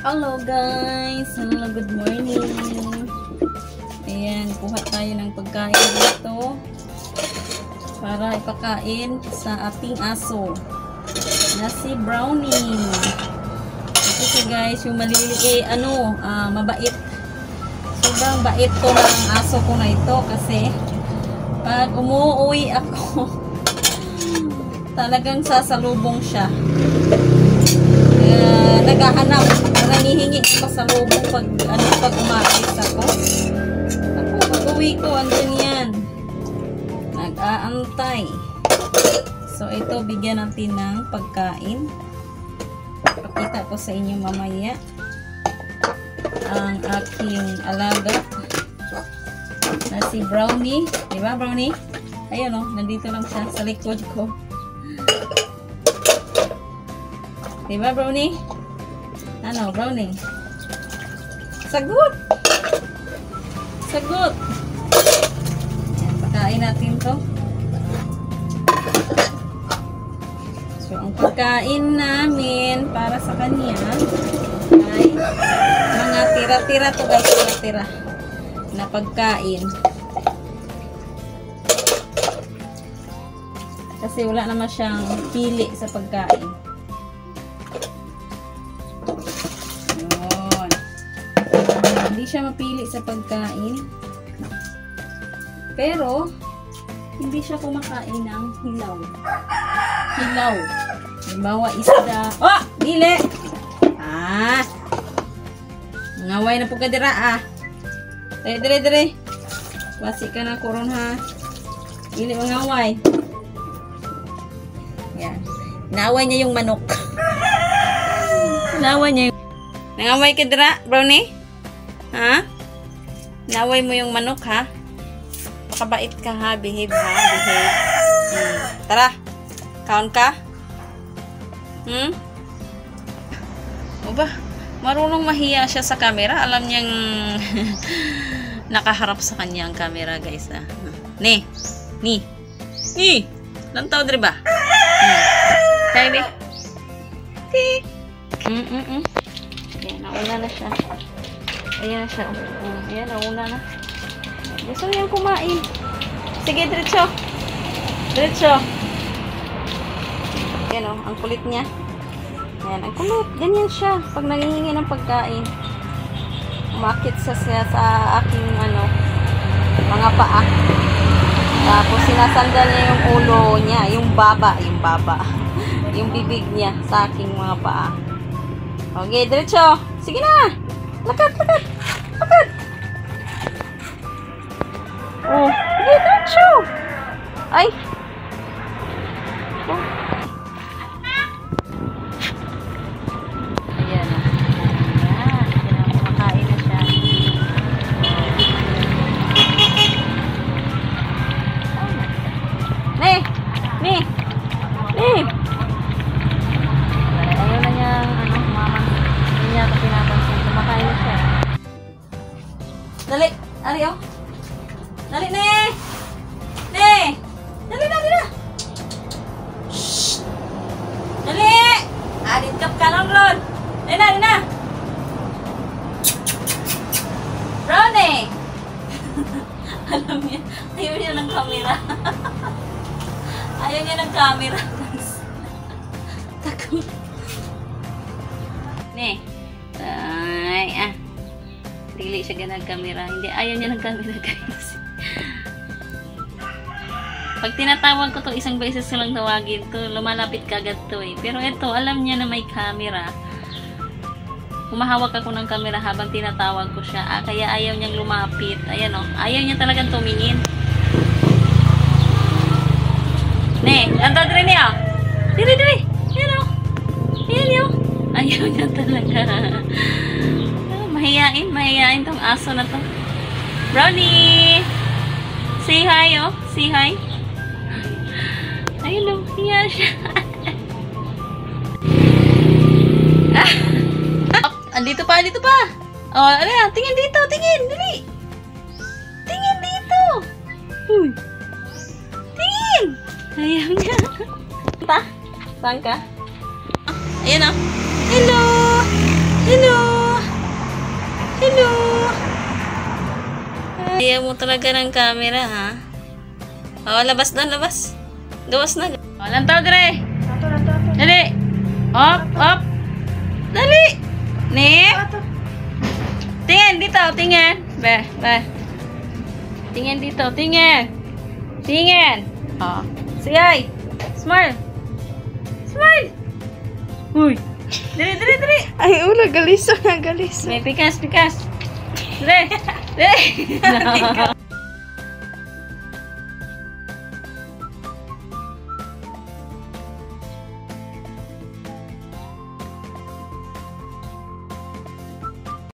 Hello guys! Hello, good morning! Ayan, kuha tayo ng pagkain dito para ipakain sa ating aso na si Brownie. Ito siya guys, yung maliliit, mabait. Sobrang bait ko ng aso ko na ito kasi pag umuwi ako, talagang sasalubong siya. Naghahanap, nangihingi pa sa lubong pag umalis ako. Pag-uwi ko, andun yan. Nag-aantay. So, ito, bigyan natin ng pagkain. Pakita ko sa inyo mamaya ang aking alaga na si Brownie. Diba, Brownie? Ayun, oh, nandito lang siya sa likod ko. Diba, Brownie? Ano, Brownie? Sagot! Sagot! Ayan, pagkain natin to. So, ang pagkain namin para sa kanya ay mga tira-tira to guys, tira-tira na pagkain. Kasi wala naman siyang pili sa pagkain. Hindi siya mapili sa pagkain. Pero, hindi siya kumakain ng hilaw. Hilaw. Halimbawa, isda. Oh! Dili! Ah! Ngaway na po ka dira, ah. Dire. Basi ka na koron, ha. Dili mangaway. Yan. Naway niya yung manok. Naway niya yung... Nangaway ka dira, Brownie? Ha? Naway mo yung manok, ha? Pakabait ka, ha? Behave, ha? Behave. Tara. Count ka? O ba? Marunong mahiya siya sa camera. Alam niyang nakaharap sa kanya ang camera, guys, ha? Ni. Lantaw, diri ba? Tayo, be. Tik. Ayan, nauna na siya. Ayan na siya. Ayan, nauna na. Gusto niyang kumain. Sige, diretso. Diretso. Ayan o, ang kulit niya. Ayan, ang kulit. Ganyan siya. Pag nangihingi ng pagkain. Umakit sa aking, mga paa. Tapos, sinasandal niya yung ulo niya. Yung baba. Yung bibig niya sa aking mga paa. Okay, diretso. Sige na. Lakad. Oh, diretso. Ay. Oh. Ayan na. Ayan. Kumakain na siya. Ni. Ayaw na niya, mama. Hindi niya ito pinapansin. Kumakain na siya. Dali! Ari, oh! Dali, ne! Dali na! Shhh! Dali! Adit ka lang, Ron! Dali na! Brownie! Alam niya, ayaw niya ng camera. Ayaw niya ng camera. Takot. Ne! Dili siya ganang camera. Hindi, ayaw niya ng camera, guys. Pag tinatawag ko to, isang beses ko lang tawagin to, lumalapit kagad to eh. Pero ito, alam niya na may camera. Humahawak ako ng camera habang tinatawag ko siya. Kaya ayaw niyang lumapit. Ayan o. Ayaw niya talagang tumingin. Ne, lantaw diri niya. Diri. Ayan o. Ayan o. Ayaw niya talaga. Mahihain tong aso na to. Brownie! Say hi, oh. Say hi. Ayun, oh. Hiya siya. Andito pa. Oh, ala, tingin dito. Dali. Tingin dito. Tingin. Ayaw niya. Saan ka? Ayan, oh. Hello. mo talaga ng camera, ha? Oh, labas na, labas. Gawas na. Oh, lantaw, dire. Dali. Op, op. Dali. Ni. Tingin dito, tingin. Be, be. Tingin dito, tingin. Tingin. Oh. Siyay. Smile. Smile. Uy. Dali, dali, dali. Ay, ulo, galis na, galis. May pikas, pikas. Dali. Dali.